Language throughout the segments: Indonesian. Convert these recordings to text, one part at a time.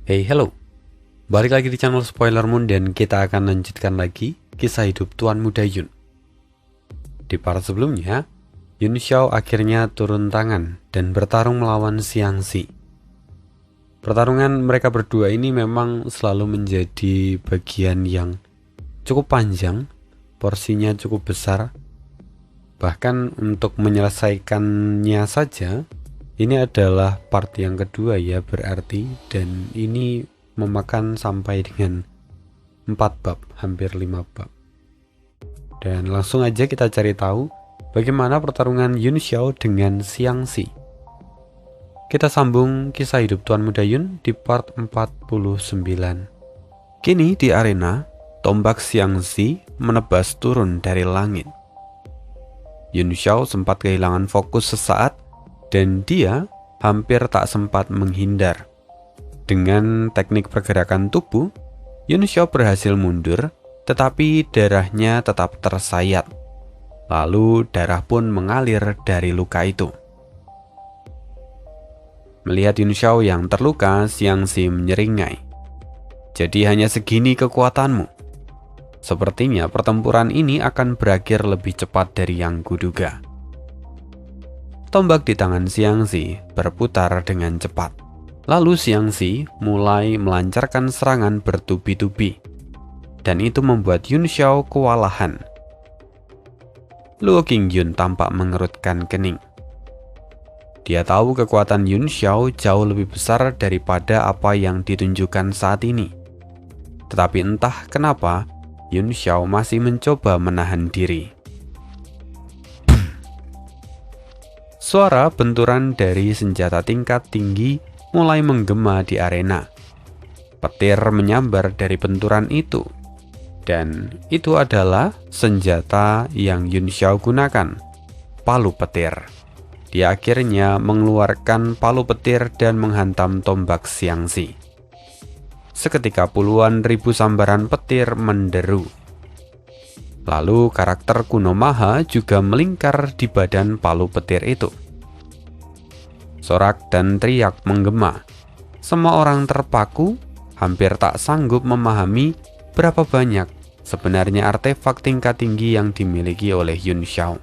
Hey, hello. Balik lagi di channel Spoiler Moon dan kita akan lanjutkan lagi kisah hidup Tuan Muda Yun. Di part sebelumnya, Yun Xiao akhirnya turun tangan dan bertarung melawan Xiangxi. Pertarungan mereka berdua ini memang selalu menjadi bagian yang cukup panjang, porsinya cukup besar. Bahkan untuk menyelesaikannya saja, ini adalah part yang kedua ya berarti, dan ini memakan sampai dengan 4 bab, hampir 5 bab. Dan langsung aja kita cari tahu bagaimana pertarungan Yun Xiao dengan Xiangxi. Kita sambung kisah hidup Tuan Muda Yun di part 49. Kini di arena, tombak Xiangxi menebas turun dari langit. Yun Xiao sempat kehilangan fokus sesaat dan dia hampir tak sempat menghindar. Dengan teknik pergerakan tubuh, Yun Xiao berhasil mundur, tetapi darahnya tetap tersayat. Lalu darah pun mengalir dari luka itu. Melihat Yun Xiao yang terluka, Xiangxi menyeringai. Jadi hanya segini kekuatanmu. Sepertinya pertempuran ini akan berakhir lebih cepat dari yang kuduga. Tombak di tangan Xiangxi berputar dengan cepat. Lalu Xiangxi mulai melancarkan serangan bertubi-tubi. Dan itu membuat Yun Xiao kewalahan. Luo Qingyun tampak mengerutkan kening. Dia tahu kekuatan Yun Xiao jauh lebih besar daripada apa yang ditunjukkan saat ini. Tetapi entah kenapa, Yun Xiao masih mencoba menahan diri. Suara benturan dari senjata tingkat tinggi mulai menggema di arena. Petir menyambar dari benturan itu. Dan itu adalah senjata yang Yun Xiao gunakan, palu petir. Dia akhirnya mengeluarkan palu petir dan menghantam tombak Xiangxi. Seketika puluhan ribu sambaran petir menderu. Lalu karakter kuno Maha juga melingkar di badan palu petir itu. Sorak dan teriak menggema. Semua orang terpaku, hampir tak sanggup memahami berapa banyak sebenarnya artefak tingkat tinggi yang dimiliki oleh Yun Xiao.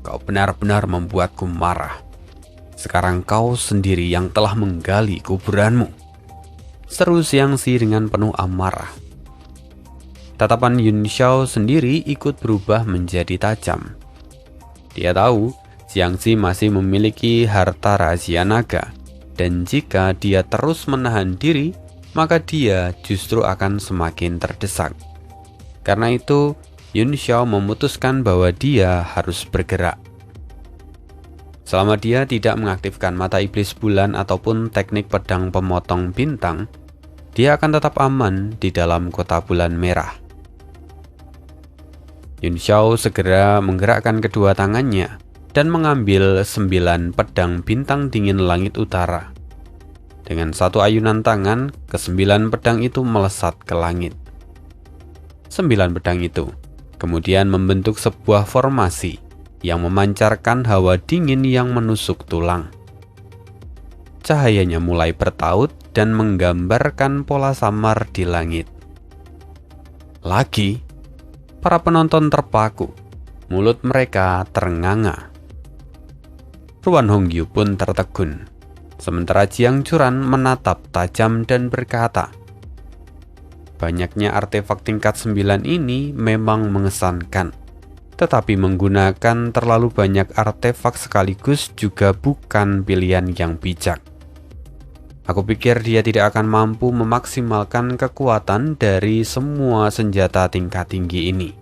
Kau benar-benar membuatku marah. Sekarang kau sendiri yang telah menggali kuburanmu, seru Xiangxi dengan penuh amarah. Tatapan Yun Xiao sendiri ikut berubah menjadi tajam. Dia tahu Xiangxi masih memiliki harta rahasia naga, dan jika dia terus menahan diri, maka dia justru akan semakin terdesak. Karena itu, Yun Xiao memutuskan bahwa dia harus bergerak. Selama dia tidak mengaktifkan mata iblis bulan ataupun teknik pedang pemotong bintang, dia akan tetap aman di dalam kota bulan merah. Yun Xiao segera menggerakkan kedua tangannya dan mengambil 9 pedang bintang dingin langit utara. Dengan satu ayunan tangan, ke-9 pedang itu melesat ke langit. 9 pedang itu kemudian membentuk sebuah formasi yang memancarkan hawa dingin yang menusuk tulang. Cahayanya mulai bertaut dan menggambarkan pola samar di langit. Lagi, para penonton terpaku, mulut mereka ternganga. Ruan Hongyu pun tertegun, sementara Jiang Churan menatap tajam dan berkata, banyaknya artefak tingkat 9 ini memang mengesankan, tetapi menggunakan terlalu banyak artefak sekaligus juga bukan pilihan yang bijak. Aku pikir dia tidak akan mampu memaksimalkan kekuatan dari semua senjata tingkat tinggi ini.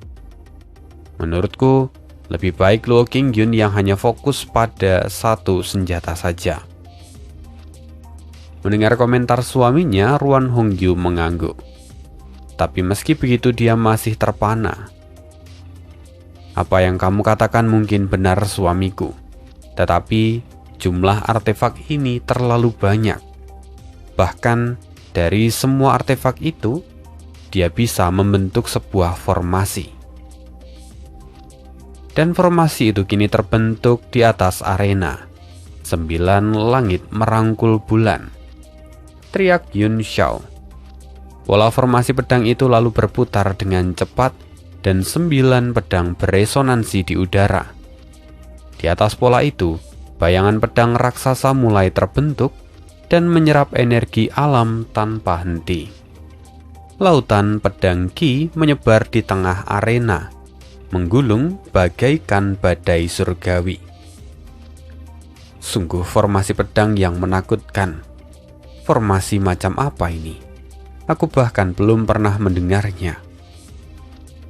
Menurutku, lebih baik Luo Qingyun yang hanya fokus pada satu senjata saja. Mendengar komentar suaminya, Ruan Hongyu mengangguk. Tapi meski begitu dia masih terpana. Apa yang kamu katakan mungkin benar suamiku, tetapi jumlah artefak ini terlalu banyak. Bahkan dari semua artefak itu, dia bisa membentuk sebuah formasi. Dan formasi itu kini terbentuk di atas arena. 9 langit merangkul bulan. teriak Yun Xiao. Pola formasi pedang itu lalu berputar dengan cepat dan 9 pedang beresonansi di udara. Di atas pola itu, bayangan pedang raksasa mulai terbentuk dan menyerap energi alam tanpa henti. Lautan pedang Qi menyebar di tengah arena, menggulung bagaikan badai surgawi. Sungguh formasi pedang yang menakutkan. Formasi macam apa ini? Aku bahkan belum pernah mendengarnya.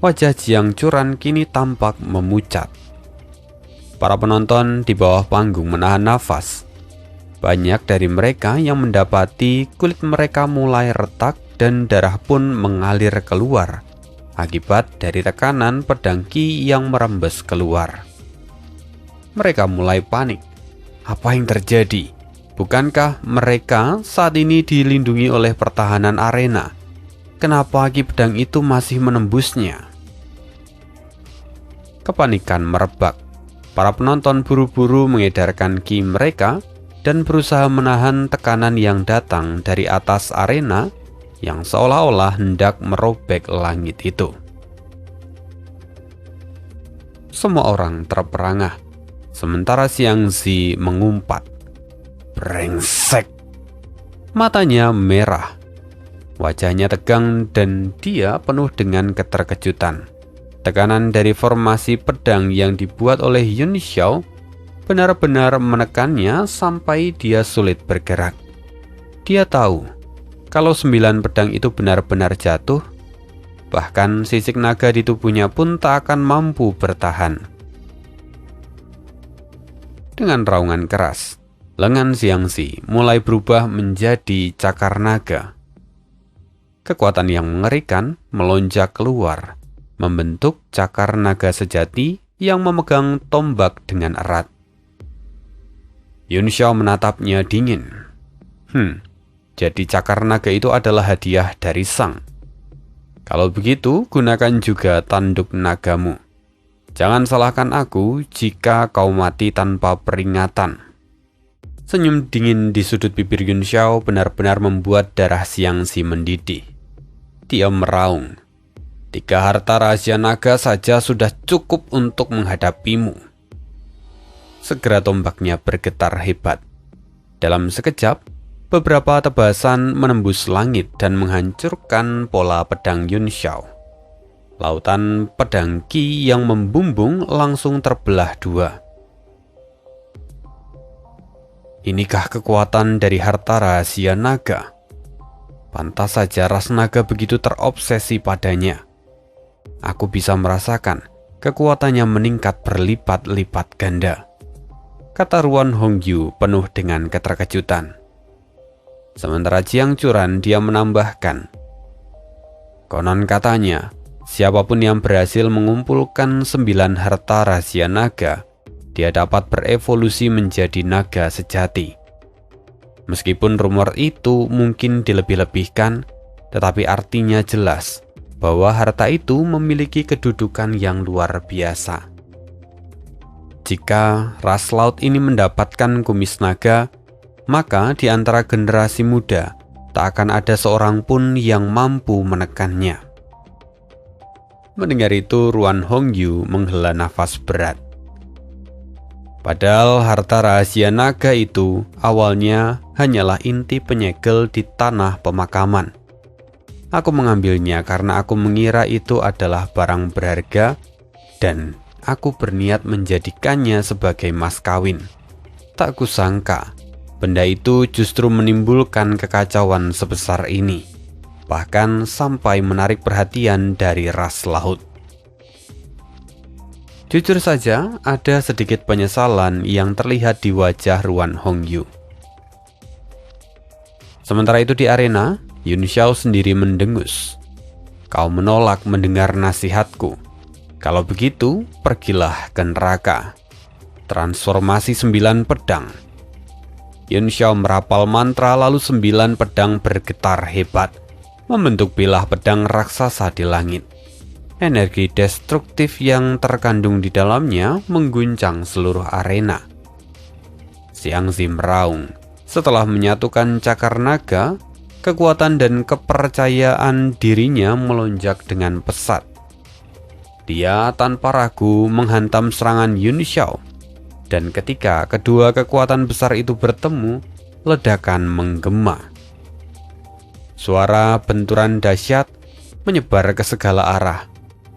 Wajah Jiang Churan kini tampak memucat. Para penonton di bawah panggung menahan nafas. Banyak dari mereka yang mendapati kulit mereka mulai retak dan darah pun mengalir keluar akibat dari tekanan pedang Qi yang merembes keluar. Mereka mulai panik. Apa yang terjadi? Bukankah mereka saat ini dilindungi oleh pertahanan arena? Kenapa Qi pedang itu masih menembusnya? Kepanikan merebak. Para penonton buru-buru mengedarkan Qi mereka dan berusaha menahan tekanan yang datang dari atas arena yang seolah-olah hendak merobek langit itu. Semua orang terperangah, sementara Xiang Zi mengumpat. Brengsek! Matanya merah, wajahnya tegang dan dia penuh dengan keterkejutan. Tekanan dari formasi pedang yang dibuat oleh Yun Xiao benar-benar menekannya sampai dia sulit bergerak. Dia tahu kalau 9 pedang itu benar-benar jatuh, bahkan sisik naga di tubuhnya pun tak akan mampu bertahan. Dengan raungan keras, lengan Xiang Zi mulai berubah menjadi cakar naga. Kekuatan yang mengerikan melonjak keluar, membentuk cakar naga sejati yang memegang tombak dengan erat. Yun Xiao menatapnya dingin. Jadi cakar naga itu adalah hadiah dari Sang. Kalau begitu, gunakan juga tanduk nagamu. Jangan salahkan aku jika kau mati tanpa peringatan. Senyum dingin di sudut bibir Yun Xiao benar-benar membuat darah Xiang Zi mendidih. Dia meraung. 3 harta rahasia naga saja sudah cukup untuk menghadapimu. Segera tombaknya bergetar hebat. Dalam sekejap, beberapa tebasan menembus langit dan menghancurkan pola pedang Yun Xiao. Lautan pedang Qi yang membumbung langsung terbelah 2. Inikah kekuatan dari harta rahasia naga? Pantas saja ras naga begitu terobsesi padanya. Aku bisa merasakan kekuatannya meningkat berlipat-lipat ganda, kata Ruan Hongyu penuh dengan keterkejutan. Sementara Jiang Churan dia menambahkan, konon katanya, siapapun yang berhasil mengumpulkan 9 harta rahasia naga, dia dapat berevolusi menjadi naga sejati. Meskipun rumor itu mungkin dilebih-lebihkan, tetapi artinya jelas bahwa harta itu memiliki kedudukan yang luar biasa. Jika ras laut ini mendapatkan kumis naga, maka di antara generasi muda tak akan ada seorang pun yang mampu menekannya. Mendengar itu, Ruan Hongyu menghela nafas berat. Padahal harta rahasia naga itu awalnya hanyalah inti penyegel di tanah pemakaman. Aku mengambilnya karena aku mengira itu adalah barang berharga dan aku berniat menjadikannya sebagai mas kawin. Tak kusangka benda itu justru menimbulkan kekacauan sebesar ini, bahkan sampai menarik perhatian dari ras laut. Jujur saja, ada sedikit penyesalan yang terlihat di wajah Ruan Hongyu. Sementara itu di arena, Yun Xiao sendiri mendengus. Kau menolak mendengar nasihatku. Kalau begitu, pergilah ke neraka. Transformasi 9 pedang. Yun Xiao merapal mantra lalu 9 pedang bergetar hebat, membentuk bilah pedang raksasa di langit. Energi destruktif yang terkandung di dalamnya mengguncang seluruh arena. Xiang Zi meraung. Setelah menyatukan cakar naga, kekuatan dan kepercayaan dirinya melonjak dengan pesat. Dia tanpa ragu menghantam serangan Yun Xiao, dan ketika kedua kekuatan besar itu bertemu, ledakan menggema. Suara benturan dahsyat menyebar ke segala arah,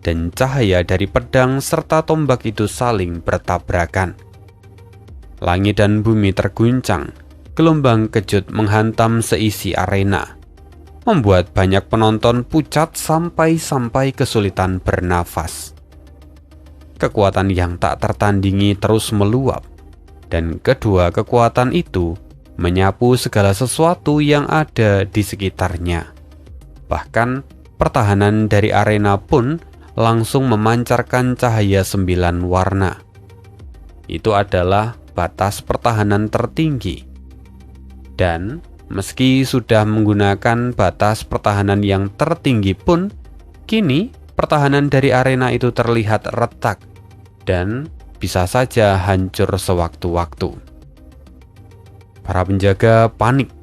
dan cahaya dari pedang serta tombak itu saling bertabrakan. Langit dan bumi terguncang, gelombang kejut menghantam seisi arena, membuat banyak penonton pucat sampai kesulitan bernafas. Kekuatan yang tak tertandingi terus meluap, dan kedua kekuatan itu menyapu segala sesuatu yang ada di sekitarnya. Bahkan pertahanan dari arena pun langsung memancarkan cahaya 9 warna. Itu adalah batas pertahanan tertinggi. Dan meski sudah menggunakan batas pertahanan yang tertinggi pun, kini pertahanan dari arena itu terlihat retak dan bisa saja hancur sewaktu-waktu. Para penjaga panik.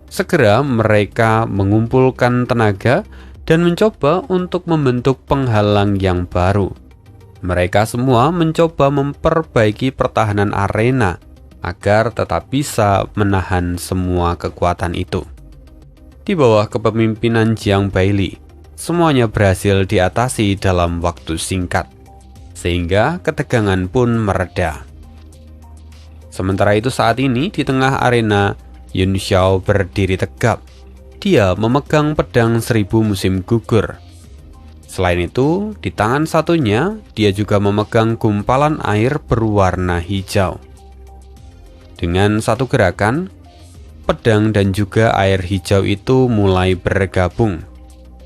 Segera mereka mengumpulkan tenaga dan mencoba untuk membentuk penghalang yang baru. Mereka semua mencoba memperbaiki pertahanan arena agar tetap bisa menahan semua kekuatan itu. Di bawah kepemimpinan Jiang Baili, semuanya berhasil diatasi dalam waktu singkat, sehingga ketegangan pun mereda. Sementara itu saat ini di tengah arena, Yun Xiao berdiri tegap. Dia memegang pedang 1000 musim gugur. Selain itu, di tangan satunya, dia juga memegang gumpalan air berwarna hijau. Dengan satu gerakan, pedang dan juga air hijau itu mulai bergabung.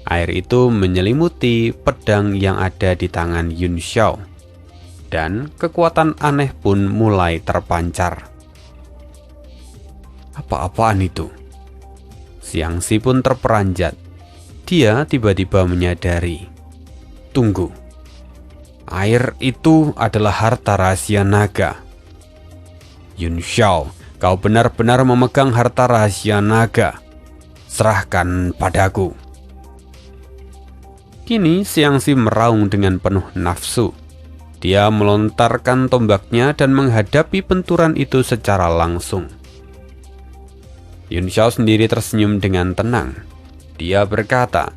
Air itu menyelimuti pedang yang ada di tangan Yun Xiao. Dan kekuatan aneh pun mulai terpancar. Apa-apaan itu? Xiangxi pun terperanjat. Dia tiba-tiba menyadari. Tunggu, air itu adalah harta rahasia naga. Yun Xiao, kau benar-benar memegang harta rahasia naga. Serahkan padaku. Kini Xiangxi meraung dengan penuh nafsu. Dia melontarkan tombaknya dan menghadapi benturan itu secara langsung. Yun Xiao sendiri tersenyum dengan tenang. Dia berkata,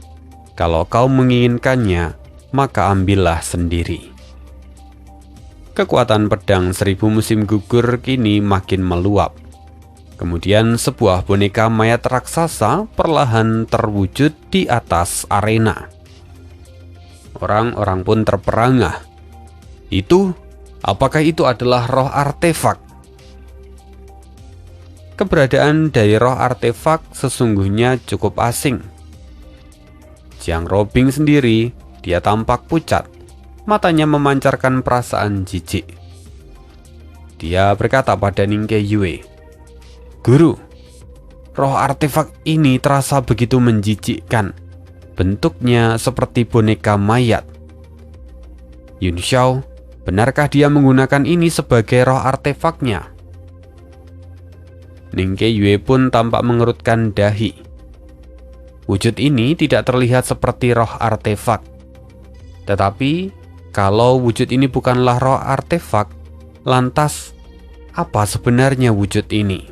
"Kalau kau menginginkannya, maka ambillah sendiri." Kekuatan pedang 1000 musim gugur kini makin meluap. Kemudian sebuah boneka mayat raksasa perlahan terwujud di atas arena. Orang-orang pun terperangah. Apakah itu adalah roh artefak? Keberadaan dari roh artefak sesungguhnya cukup asing. Jiang Robing sendiri, dia tampak pucat, matanya memancarkan perasaan jijik. Dia berkata pada Ning Keiyue, "Guru, roh artefak ini terasa begitu menjijikkan. Bentuknya seperti boneka mayat. Yun Xiao, benarkah dia menggunakan ini sebagai roh artefaknya?" Ning Keiyue pun tampak mengerutkan dahi. Wujud ini tidak terlihat seperti roh artefak. Tetapi, kalau wujud ini bukanlah roh artefak, lantas apa sebenarnya wujud ini?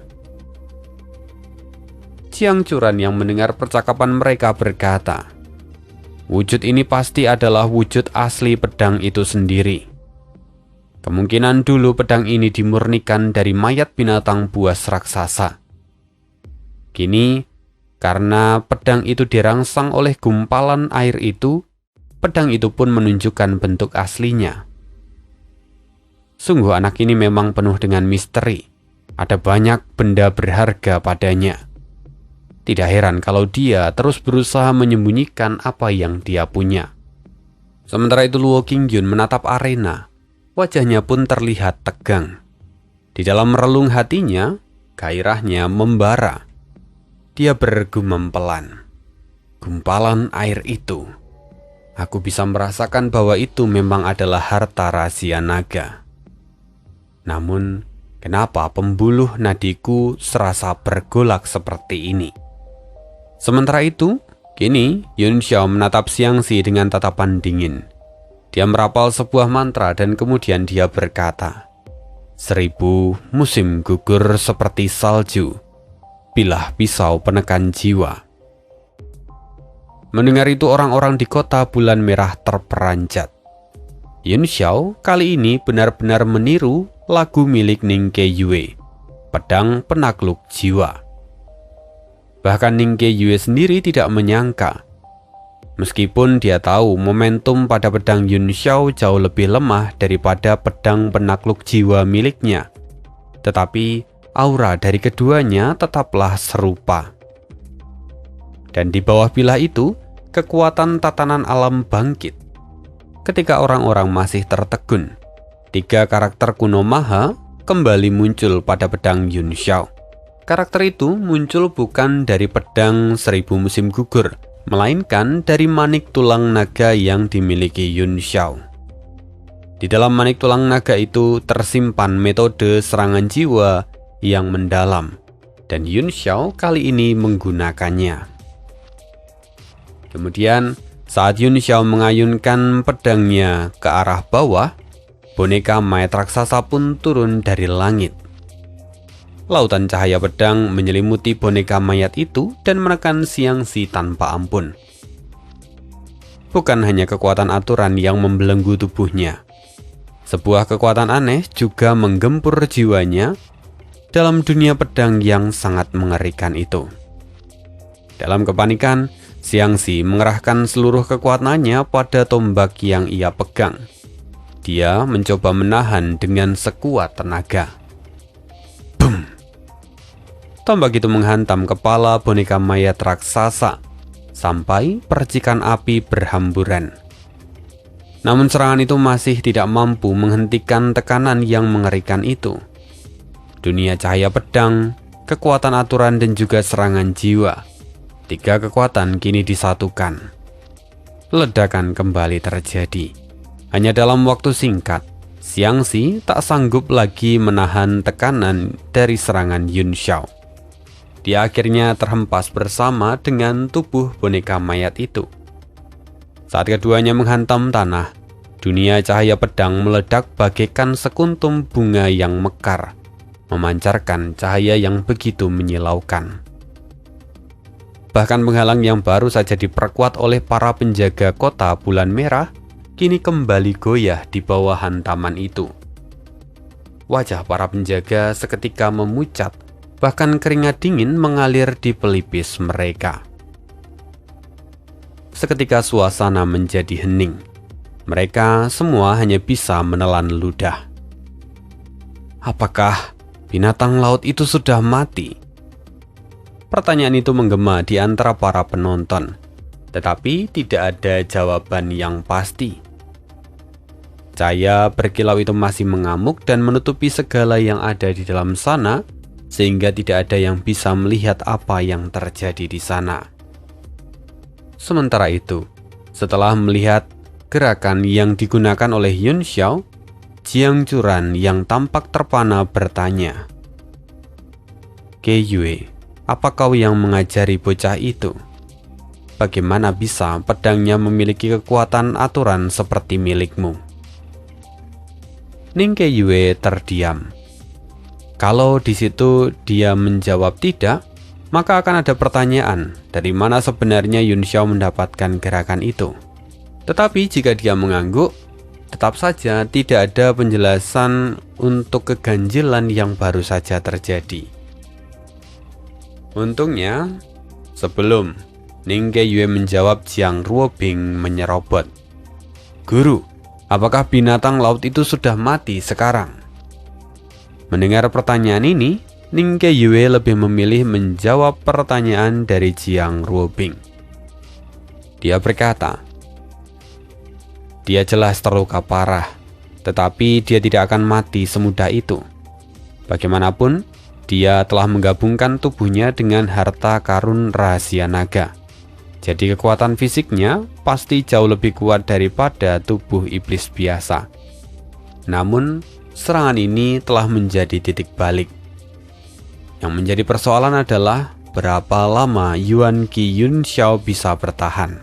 Jiang Churan yang mendengar percakapan mereka berkata, "Wujud ini pasti adalah wujud asli pedang itu sendiri. Kemungkinan dulu pedang ini dimurnikan dari mayat binatang buas raksasa. Kini, karena pedang itu dirangsang oleh gumpalan air itu, pedang itu pun menunjukkan bentuk aslinya. Sungguh anak ini memang penuh dengan misteri. Ada banyak benda berharga padanya. Tidak heran kalau dia terus berusaha menyembunyikan apa yang dia punya." Sementara itu Luo Qingyun menatap arena. Wajahnya pun terlihat tegang. Di dalam relung hatinya, gairahnya membara. Dia bergumam pelan, "Gumpalan air itu. Aku bisa merasakan bahwa itu memang adalah harta rahasia naga. Namun, kenapa pembuluh nadiku serasa bergolak seperti ini? Sementara itu, kini Yun Xiao menatap Xiangxi dengan tatapan dingin. Dia merapal sebuah mantra dan kemudian dia berkata, 1000 musim gugur seperti salju, bilah pisau penekan jiwa. Mendengar itu orang-orang di kota bulan merah terperanjat. Yun Xiao kali ini benar-benar meniru lagu milik Ning Keyue, Pedang Penakluk Jiwa. Bahkan Ning Keyue sendiri tidak menyangka. Meskipun dia tahu momentum pada pedang Yun Xiao jauh lebih lemah daripada pedang penakluk jiwa miliknya, tetapi aura dari keduanya tetaplah serupa. Dan di bawah bilah itu, kekuatan tatanan alam bangkit. Ketika orang-orang masih tertegun, 3 karakter kuno Maha kembali muncul pada pedang Yun Xiao. Karakter itu muncul bukan dari pedang 1000 musim gugur, melainkan dari manik tulang naga yang dimiliki Yun Xiao. Di dalam manik tulang naga itu tersimpan metode serangan jiwa yang mendalam, dan Yun Xiao kali ini menggunakannya. Kemudian, saat Yun Xiao mengayunkan pedangnya ke arah bawah, boneka mayat raksasa pun turun dari langit. Lautan cahaya pedang menyelimuti boneka mayat itu dan menekan Xiangxi tanpa ampun. Bukan hanya kekuatan aturan yang membelenggu tubuhnya. Sebuah kekuatan aneh juga menggempur jiwanya dalam dunia pedang yang sangat mengerikan itu. Dalam kepanikan, Xiangxi mengerahkan seluruh kekuatannya pada tombak yang ia pegang. Dia mencoba menahan dengan sekuat tenaga. Boom! Tombak itu menghantam kepala boneka mayat raksasa sampai percikan api berhamburan. Namun serangan itu masih tidak mampu menghentikan tekanan yang mengerikan itu. Dunia cahaya pedang, kekuatan aturan dan juga serangan jiwa. 3 kekuatan kini disatukan. Ledakan kembali terjadi. Hanya dalam waktu singkat, Xiangxi tak sanggup lagi menahan tekanan dari serangan Yun Xiao. Dia akhirnya terhempas bersama dengan tubuh boneka mayat itu. Saat keduanya menghantam tanah, dunia cahaya pedang meledak bagaikan sekuntum bunga yang mekar, memancarkan cahaya yang begitu menyilaukan. Bahkan penghalang yang baru saja diperkuat oleh para penjaga kota bulan merah, kini kembali goyah di bawah hantaman itu. Wajah para penjaga seketika memucat, bahkan keringat dingin mengalir di pelipis mereka. Seketika suasana menjadi hening. Mereka semua hanya bisa menelan ludah. Apakah binatang laut itu sudah mati? Pertanyaan itu menggema di antara para penonton, tetapi tidak ada jawaban yang pasti. Cahaya berkilau itu masih mengamuk dan menutupi segala yang ada di dalam sana, sehingga tidak ada yang bisa melihat apa yang terjadi di sana. Sementara itu, setelah melihat gerakan yang digunakan oleh Yun Xiao, Jiang Zuran yang tampak terpana bertanya, "Keyue, apa kau yang mengajari bocah itu? Bagaimana bisa pedangnya memiliki kekuatan aturan seperti milikmu?" Ning Keyue terdiam. Kalau di situ dia menjawab tidak, maka akan ada pertanyaan dari mana sebenarnya Yun Xiao mendapatkan gerakan itu. Tetapi jika dia mengangguk, tetap saja tidak ada penjelasan untuk keganjilan yang baru saja terjadi. Untungnya, sebelum Ning Keyue menjawab, Jiang Ruobing menyerobot, "Guru, apakah binatang laut itu sudah mati sekarang?" Mendengar pertanyaan ini, Ning Keyue lebih memilih menjawab pertanyaan dari Jiang Ruobing. Dia berkata, "Dia jelas terluka parah, tetapi dia tidak akan mati semudah itu. Bagaimanapun, dia telah menggabungkan tubuhnya dengan harta karun rahasia naga. Jadi kekuatan fisiknya pasti jauh lebih kuat daripada tubuh iblis biasa. Namun, serangan ini telah menjadi titik balik. Yang menjadi persoalan adalah berapa lama Yuan Qi Yunxiao bisa bertahan.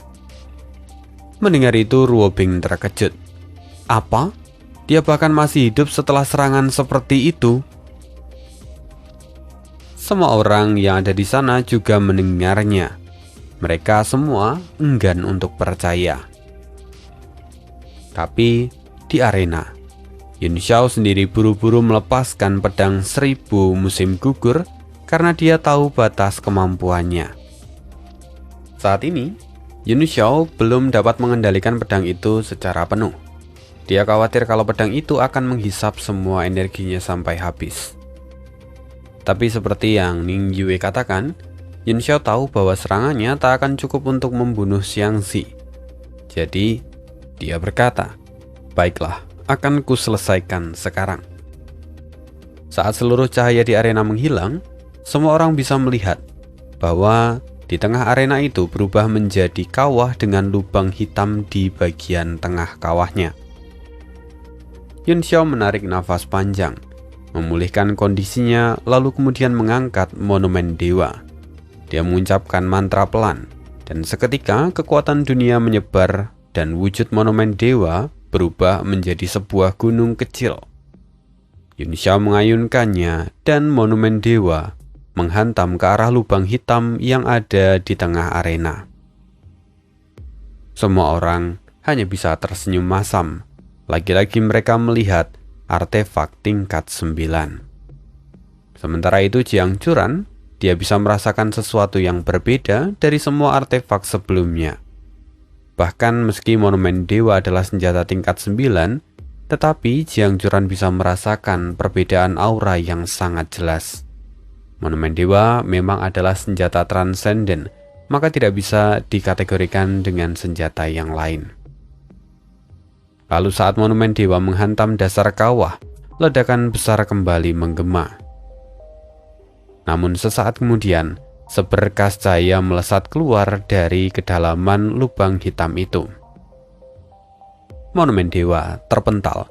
Mendengar itu, Ruo Bing terkejut. Apa? Dia bahkan masih hidup setelah serangan seperti itu? Semua orang yang ada di sana juga mendengarnya. Mereka semua enggan untuk percaya. Tapi di arena, Yunxiao sendiri buru-buru melepaskan pedang 1000 musim gugur karena dia tahu batas kemampuannya. Saat ini, Yunxiao belum dapat mengendalikan pedang itu secara penuh. Dia khawatir kalau pedang itu akan menghisap semua energinya sampai habis. Tapi seperti yang Ning Yue katakan, Yunxiao tahu bahwa serangannya tak akan cukup untuk membunuh Xiangzi. Jadi, dia berkata, "Baiklah, akan kuselesaikan sekarang." Saat seluruh cahaya di arena menghilang, semua orang bisa melihat bahwa di tengah arena itu berubah menjadi kawah dengan lubang hitam di bagian tengah kawahnya. Yunxiao menarik nafas panjang, memulihkan kondisinya, lalu kemudian mengangkat monumen dewa. Dia mengucapkan mantra pelan, dan seketika kekuatan dunia menyebar dan wujud monumen dewa berubah menjadi sebuah gunung kecil. Yunxiao mengayunkannya dan monumen dewa menghantam ke arah lubang hitam yang ada di tengah arena. Semua orang hanya bisa tersenyum masam. Lagi-lagi mereka melihat artefak tingkat 9. Sementara itu Jiang Churan, dia bisa merasakan sesuatu yang berbeda dari semua artefak sebelumnya. Bahkan meski monumen dewa adalah senjata tingkat 9, tetapi Jiang Churan bisa merasakan perbedaan aura yang sangat jelas. Monumen dewa memang adalah senjata transenden, maka tidak bisa dikategorikan dengan senjata yang lain. Lalu saat monumen dewa menghantam dasar kawah, ledakan besar kembali menggema. Namun sesaat kemudian, seberkas cahaya melesat keluar dari kedalaman lubang hitam itu. Monumen dewa terpental.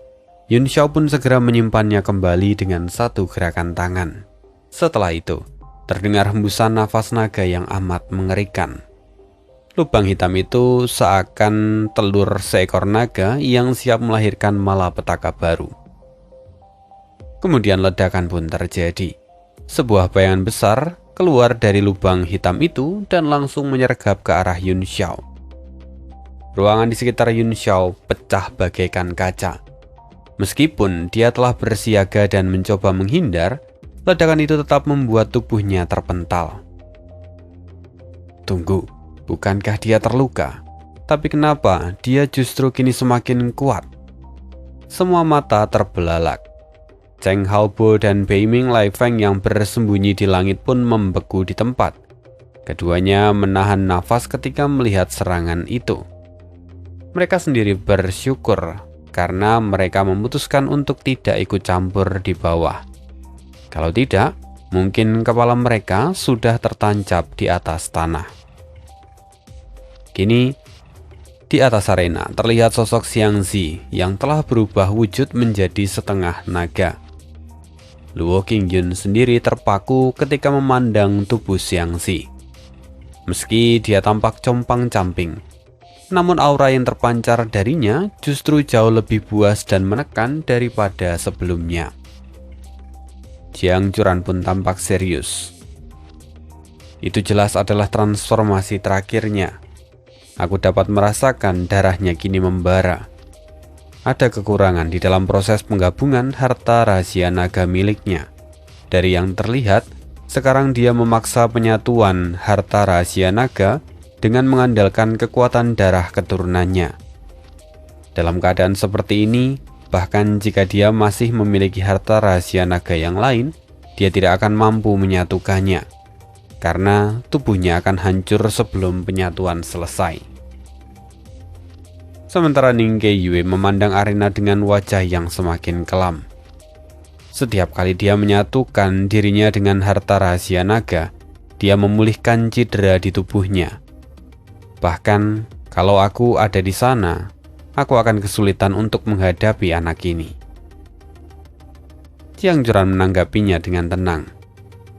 Yunxiao pun segera menyimpannya kembali dengan satu gerakan tangan. Setelah itu, terdengar hembusan nafas naga yang amat mengerikan. Lubang hitam itu seakan telur seekor naga yang siap melahirkan malapetaka baru. Kemudian ledakan pun terjadi. Sebuah bayangan besar keluar dari lubang hitam itu dan langsung menyergap ke arah Yunxiao. Ruangan di sekitar Yunxiao pecah bagaikan kaca. Meskipun dia telah bersiaga dan mencoba menghindar, ledakan itu tetap membuat tubuhnya terpental. Tunggu, bukankah dia terluka? Tapi kenapa dia justru kini semakin kuat? Semua mata terbelalak. Cheng Haobo dan Beiming Lai Feng yang bersembunyi di langit pun membeku di tempat. Keduanya menahan nafas ketika melihat serangan itu. Mereka sendiri bersyukur karena mereka memutuskan untuk tidak ikut campur di bawah. Kalau tidak, mungkin kepala mereka sudah tertancap di atas tanah. Kini, di atas arena terlihat sosok Xiangzi yang telah berubah wujud menjadi setengah naga. Luo Qingyun sendiri terpaku ketika memandang tubuh Xiangzi. Meski dia tampak compang-camping, namun aura yang terpancar darinya justru jauh lebih buas dan menekan daripada sebelumnya. Jiang Churan pun tampak serius. Itu jelas adalah transformasi terakhirnya. Aku dapat merasakan darahnya kini membara. Ada kekurangan di dalam proses penggabungan harta rahasia naga miliknya. Dari yang terlihat, sekarang dia memaksa penyatuan harta rahasia naga dengan mengandalkan kekuatan darah keturunannya. Dalam keadaan seperti ini, bahkan jika dia masih memiliki harta rahasia naga yang lain, dia tidak akan mampu menyatukannya, karena tubuhnya akan hancur sebelum penyatuan selesai. Sementara Ning Keiyue memandang arena dengan wajah yang semakin kelam. Setiap kali dia menyatukan dirinya dengan harta rahasia naga, dia memulihkan cedera di tubuhnya. Bahkan, kalau aku ada di sana, aku akan kesulitan untuk menghadapi anak ini. Jiang Churan menanggapinya dengan tenang.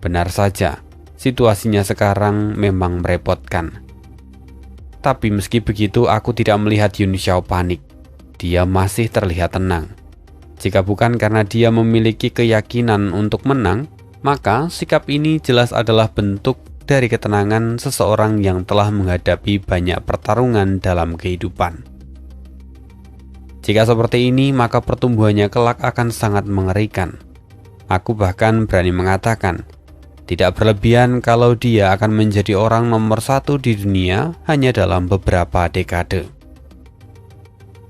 Benar saja, situasinya sekarang memang merepotkan. Tapi meski begitu, aku tidak melihat Yun Xiao panik. Dia masih terlihat tenang. Jika bukan karena dia memiliki keyakinan untuk menang, maka sikap ini jelas adalah bentuk dari ketenangan seseorang yang telah menghadapi banyak pertarungan dalam kehidupan. Jika seperti ini, maka pertumbuhannya kelak akan sangat mengerikan. Aku bahkan berani mengatakan, tidak berlebihan kalau dia akan menjadi orang nomor 1 di dunia hanya dalam beberapa dekade.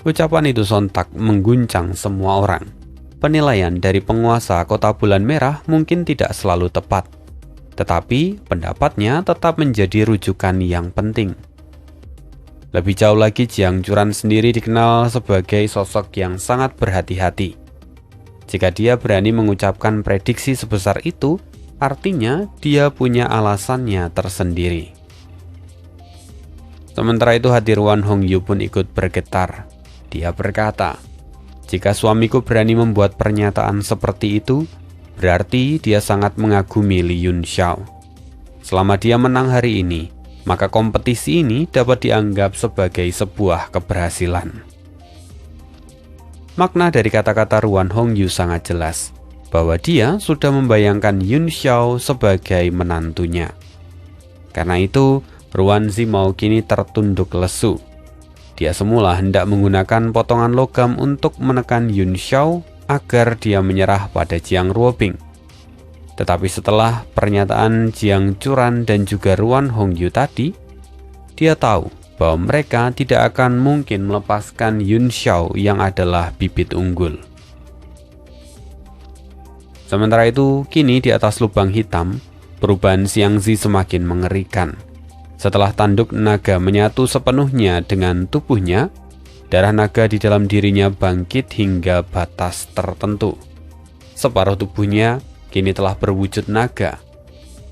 Ucapan itu sontak mengguncang semua orang. Penilaian dari penguasa Kota Bulan Merah mungkin tidak selalu tepat, tetapi pendapatnya tetap menjadi rujukan yang penting. Lebih jauh lagi, Jiang Churan sendiri dikenal sebagai sosok yang sangat berhati-hati. Jika dia berani mengucapkan prediksi sebesar itu, artinya dia punya alasannya tersendiri. Sementara itu hati Ruan Hongyu pun ikut bergetar. Dia berkata, jika suamiku berani membuat pernyataan seperti itu, berarti dia sangat mengagumi Li Yun Xiao. Selama dia menang hari ini, maka kompetisi ini dapat dianggap sebagai sebuah keberhasilan. Makna dari kata-kata Ruan Hongyu sangat jelas, bahwa dia sudah membayangkan Yun Xiao sebagai menantunya. Karena itu, Ruan Zimao kini tertunduk lesu. Dia semula hendak menggunakan potongan logam untuk menekan Yun Xiao agar dia menyerah pada Jiang Ruobing. Tetapi setelah pernyataan Jiang Churan dan juga Ruan Hongyu tadi, dia tahu bahwa mereka tidak akan mungkin melepaskan Yun Xiao yang adalah bibit unggul. Sementara itu, kini di atas lubang hitam, perubahan Xiangzi semakin mengerikan. Setelah tanduk naga menyatu sepenuhnya dengan tubuhnya, darah naga di dalam dirinya bangkit hingga batas tertentu. Separuh tubuhnya kini telah berwujud naga.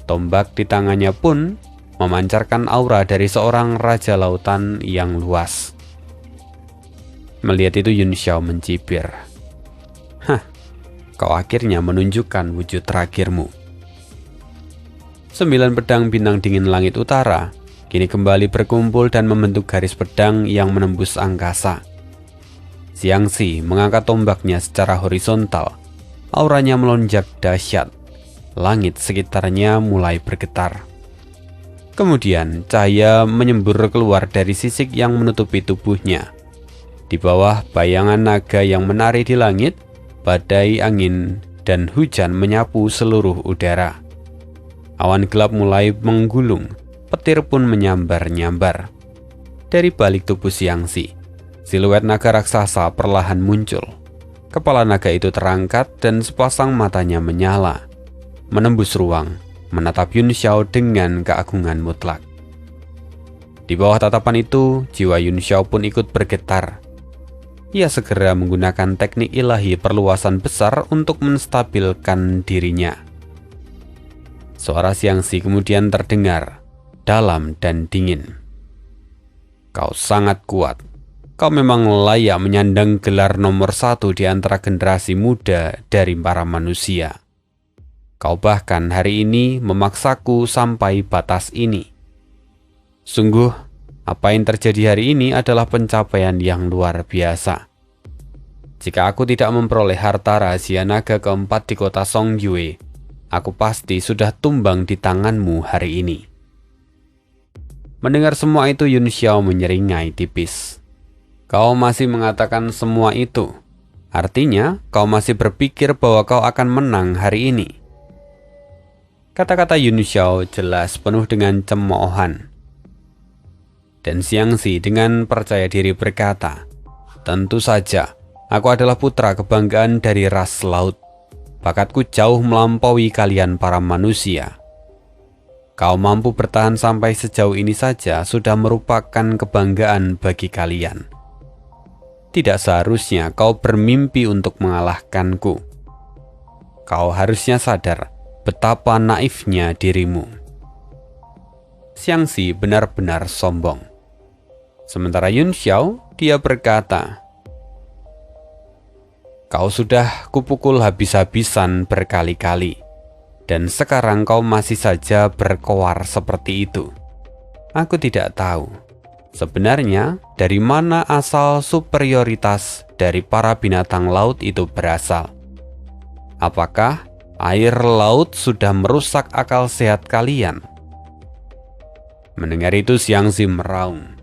Tombak di tangannya pun memancarkan aura dari seorang raja lautan yang luas. Melihat itu Yun Xiao mencibir. Hah, kau akhirnya menunjukkan wujud terakhirmu. 9 pedang bintang dingin langit utara kini kembali berkumpul dan membentuk garis pedang yang menembus angkasa. Xiangzi mengangkat tombaknya secara horizontal. Auranya melonjak dahsyat. Langit sekitarnya mulai bergetar. Kemudian cahaya menyembur keluar dari sisik yang menutupi tubuhnya. Di bawah bayangan naga yang menari di langit, badai angin dan hujan menyapu seluruh udara. Awan gelap mulai menggulung, petir pun menyambar-nyambar. Dari balik tubuh Xiangzi, siluet naga raksasa perlahan muncul. Kepala naga itu terangkat dan sepasang matanya menyala, menembus ruang, menatap Yun Xiao dengan keagungan mutlak. Di bawah tatapan itu, jiwa Yun Xiao pun ikut bergetar. Ia segera menggunakan teknik ilahi perluasan besar untuk menstabilkan dirinya. Suara Xiangzi kemudian terdengar, dalam dan dingin. Kau sangat kuat. Kau memang layak menyandang gelar nomor 1 di antara generasi muda dari para manusia. Kau bahkan hari ini memaksaku sampai batas ini. Sungguh, apa yang terjadi hari ini adalah pencapaian yang luar biasa. Jika aku tidak memperoleh harta rahasia naga keempat di kota Songyue, aku pasti sudah tumbang di tanganmu hari ini. Mendengar semua itu, Yun Xiao menyeringai tipis. Kau masih mengatakan semua itu. Artinya, kau masih berpikir bahwa kau akan menang hari ini. Kata-kata Yun Xiao jelas penuh dengan cemoohan. Dan Xiangzi dengan percaya diri berkata, tentu saja, aku adalah putra kebanggaan dari ras laut. Bakatku jauh melampaui kalian para manusia. Kau mampu bertahan sampai sejauh ini saja sudah merupakan kebanggaan bagi kalian. Tidak seharusnya kau bermimpi untuk mengalahkanku. Kau harusnya sadar betapa naifnya dirimu. Xiangzi benar-benar sombong. Sementara Yun Xiao, dia berkata, kau sudah kupukul habis-habisan berkali-kali. dan sekarang kau masih saja berkoar seperti itu. Aku tidak tahu sebenarnya dari mana asal superioritas dari para binatang laut itu berasal. Apakah air laut sudah merusak akal sehat kalian? Mendengar itu Xiangxi meraung.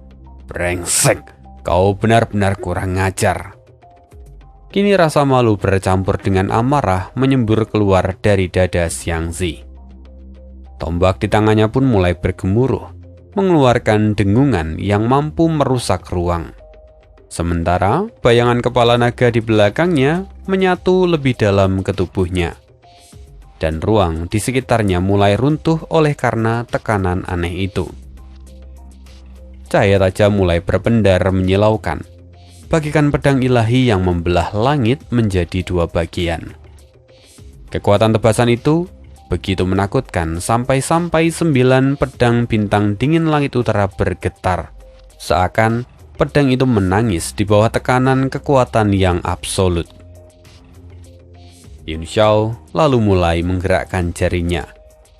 Brengsek, kau benar-benar kurang ngajar. Kini rasa malu bercampur dengan amarah menyembur keluar dari dada Xiangxi. Tombak di tangannya pun mulai bergemuruh, mengeluarkan dengungan yang mampu merusak ruang. Sementara bayangan kepala naga di belakangnya menyatu lebih dalam ke tubuhnya. Dan ruang di sekitarnya mulai runtuh oleh karena tekanan aneh itu. Cahaya tajam mulai berpendar menyilaukan, bagikan pedang ilahi yang membelah langit menjadi dua bagian. Kekuatan tebasan itu begitu menakutkan sampai-sampai 9 pedang bintang dingin langit utara bergetar, seakan pedang itu menangis di bawah tekanan kekuatan yang absolut. Yun Xiao lalu mulai menggerakkan jarinya,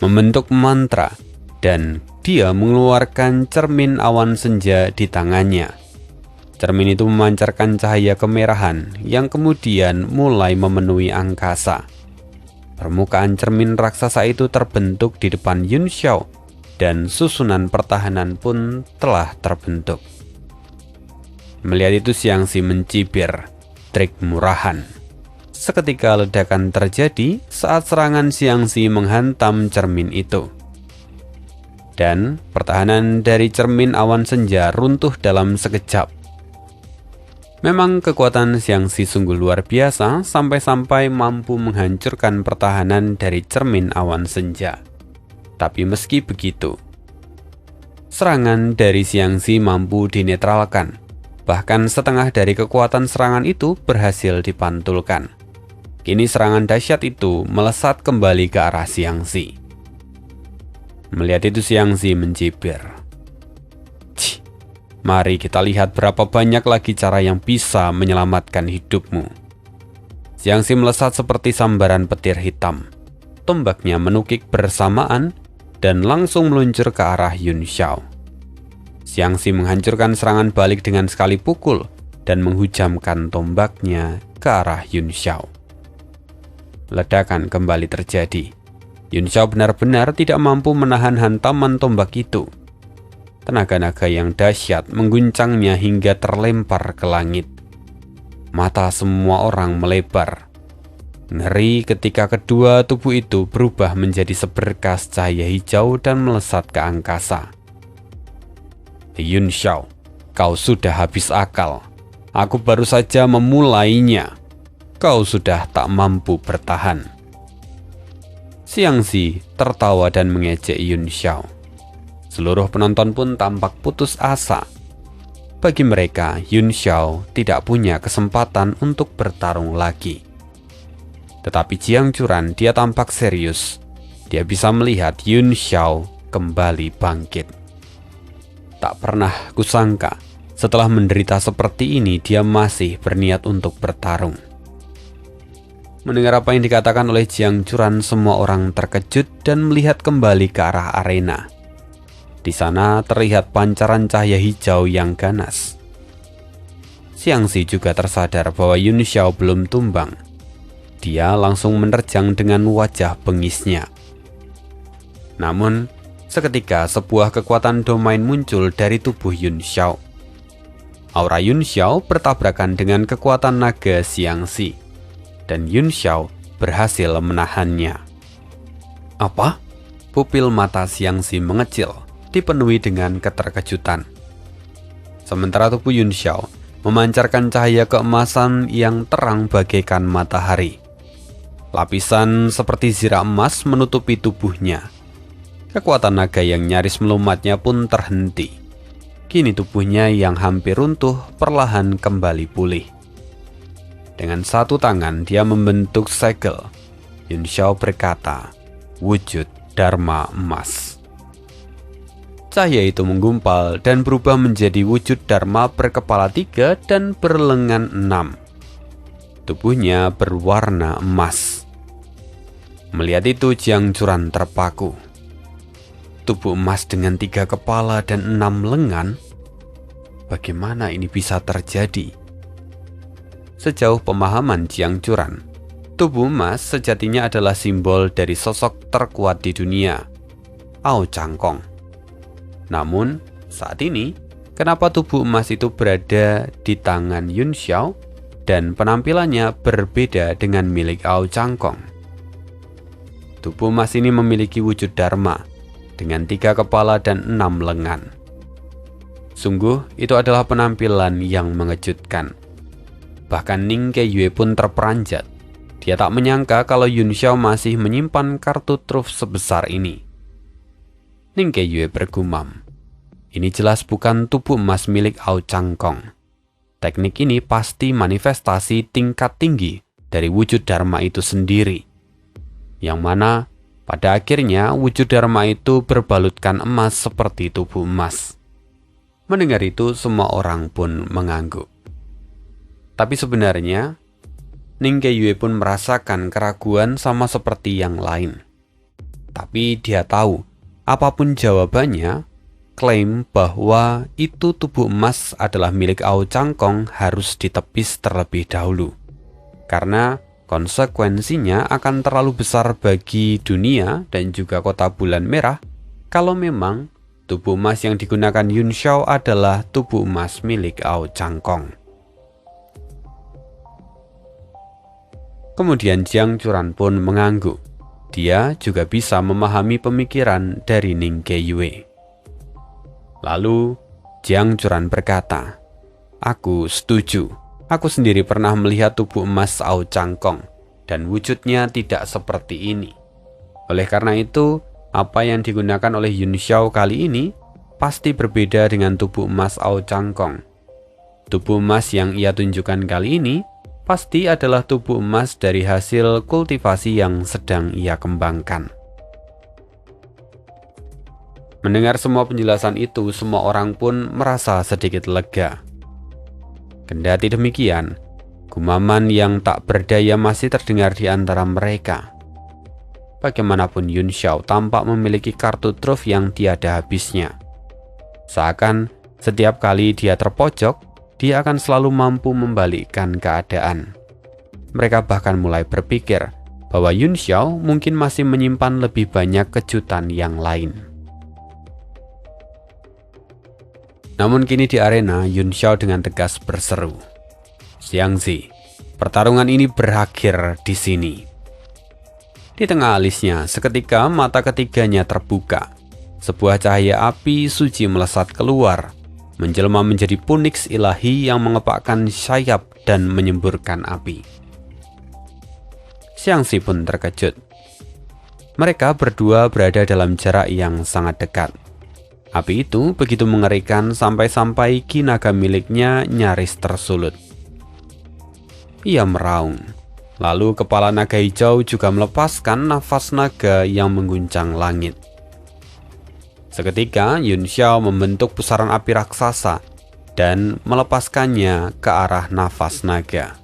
membentuk mantra, dan dia mengeluarkan cermin awan senja di tangannya. Cermin itu memancarkan cahaya kemerahan yang kemudian mulai memenuhi angkasa. Permukaan cermin raksasa itu terbentuk di depan Yun Xiao, dan susunan pertahanan pun telah terbentuk. Melihat itu Xiangxi mencibir, trik murahan. Seketika ledakan terjadi saat serangan Xiangxi menghantam cermin itu. Dan pertahanan dari cermin awan senja runtuh dalam sekejap. Memang kekuatan Xiangxi sungguh luar biasa sampai-sampai mampu menghancurkan pertahanan dari cermin awan senja. Tapi meski begitu, serangan dari Xiangxi mampu dinetralkan. Bahkan setengah dari kekuatan serangan itu berhasil dipantulkan. Kini serangan dahsyat itu melesat kembali ke arah Xiangxi. Melihat itu Xiangxi mencibir. Mari kita lihat berapa banyak lagi cara yang bisa menyelamatkan hidupmu. Xiangxi melesat seperti sambaran petir hitam. Tombaknya menukik bersamaan dan langsung meluncur ke arah Yun Xiao. Xiangxi menghancurkan serangan balik dengan sekali pukul dan menghujamkan tombaknya ke arah Yun Xiao. Ledakan kembali terjadi. Yun Xiao benar-benar tidak mampu menahan hantaman tombak itu. Tenaga naga yang dahsyat mengguncangnya hingga terlempar ke langit. Mata semua orang melebar. Ngeri ketika kedua tubuh itu berubah menjadi seberkas cahaya hijau dan melesat ke angkasa. Yun Xiao, kau sudah habis akal. Aku baru saja memulainya. Kau sudah tak mampu bertahan. Xiangxi tertawa dan mengejek Yun Xiao. Seluruh penonton pun tampak putus asa. Bagi mereka, Yun Xiao tidak punya kesempatan untuk bertarung lagi. Tetapi Jiang Churan, dia tampak serius. Dia bisa melihat Yun Xiao kembali bangkit. Tak pernah kusangka, setelah menderita seperti ini, dia masih berniat untuk bertarung. Mendengar apa yang dikatakan oleh Jiang Churan, semua orang terkejut dan melihat kembali ke arah arena. Di sana terlihat pancaran cahaya hijau yang ganas. Xiangxi juga tersadar bahwa Yun Xiao belum tumbang. Dia langsung menerjang dengan wajah bengisnya. Namun, seketika sebuah kekuatan domain muncul dari tubuh Yun Xiao. Aura Yun Xiao bertabrakan dengan kekuatan naga Xiangxi. Dan Yun Xiao berhasil menahannya. Apa? Pupil mata Xiangxi mengecil, dipenuhi dengan keterkejutan. Sementara tubuh Yun Xiao memancarkan cahaya keemasan yang terang bagaikan matahari. Lapisan seperti zirah emas menutupi tubuhnya. Kekuatan naga yang nyaris melumatnya pun terhenti. Kini tubuhnya yang hampir runtuh perlahan kembali pulih. Dengan satu tangan dia membentuk segel. Yun Xiao berkata, "Wujud Dharma emas." Cahaya itu menggumpal dan berubah menjadi wujud Dharma berkepala 3 dan berlengan 6. Tubuhnya berwarna emas. Melihat itu, Jiang Churan terpaku. Tubuh emas dengan 3 kepala dan 6 lengan? Bagaimana ini bisa terjadi? Sejauh pemahaman Jiang Churan, tubuh emas sejatinya adalah simbol dari sosok terkuat di dunia, Ao Changkong. Namun, saat ini, kenapa tubuh emas itu berada di tangan Yun Xiao dan penampilannya berbeda dengan milik Ao Changkong? Tubuh emas ini memiliki wujud dharma dengan 3 kepala dan 6 lengan. Sungguh, itu adalah penampilan yang mengejutkan. Bahkan Ning Keiyue pun terperanjat. Dia tak menyangka kalau Yun Xiao masih menyimpan kartu truf sebesar ini. Ning Keiyue bergumam, ini jelas bukan tubuh emas milik Ao Changkong. Teknik ini pasti manifestasi tingkat tinggi dari wujud dharma itu sendiri, yang mana pada akhirnya wujud dharma itu berbalutkan emas seperti tubuh emas. Mendengar itu, semua orang pun mengangguk. Tapi sebenarnya, Ning Keiyue pun merasakan keraguan sama seperti yang lain. Tapi dia tahu, apapun jawabannya, klaim bahwa itu tubuh emas adalah milik Ao Changkong harus ditepis terlebih dahulu. Karena konsekuensinya akan terlalu besar bagi dunia dan juga kota bulan merah kalau memang tubuh emas yang digunakan Yun Xiao adalah tubuh emas milik Ao Changkong. Kemudian Jiang Churan pun mengangguk. Dia juga bisa memahami pemikiran dari Ning Keiyue. Lalu Jiang Churan berkata, "Aku setuju. Aku sendiri pernah melihat tubuh emas Ao Changkong dan wujudnya tidak seperti ini. Oleh karena itu, apa yang digunakan oleh Yun Xiao kali ini pasti berbeda dengan tubuh emas Ao Changkong. Tubuh emas yang ia tunjukkan kali ini pasti adalah tubuh emas dari hasil kultivasi yang sedang ia kembangkan." Mendengar semua penjelasan itu, semua orang pun merasa sedikit lega. Kendati demikian, gumaman yang tak berdaya masih terdengar di antara mereka. Bagaimanapun Yun Xiao tampak memiliki kartu truf yang tiada habisnya. Seakan setiap kali dia terpojok, dia akan selalu mampu membalikkan keadaan. Mereka bahkan mulai berpikir bahwa Yun Xiao mungkin masih menyimpan lebih banyak kejutan yang lain. Namun kini di arena, Yun Xiao dengan tegas berseru, "Xiangzi, pertarungan ini berakhir di sini." Di tengah alisnya, seketika mata ketiganya terbuka. Sebuah cahaya api suci melesat keluar, menjelma menjadi Phoenix ilahi yang mengepakkan sayap dan menyemburkan api. Xiangzi pun terkejut. Mereka berdua berada dalam jarak yang sangat dekat. Api itu begitu mengerikan sampai-sampai ki naga miliknya nyaris tersulut. Ia meraung. Lalu kepala naga hijau juga melepaskan nafas naga yang mengguncang langit. Seketika Yun Xiao membentuk pusaran api raksasa dan melepaskannya ke arah nafas naga.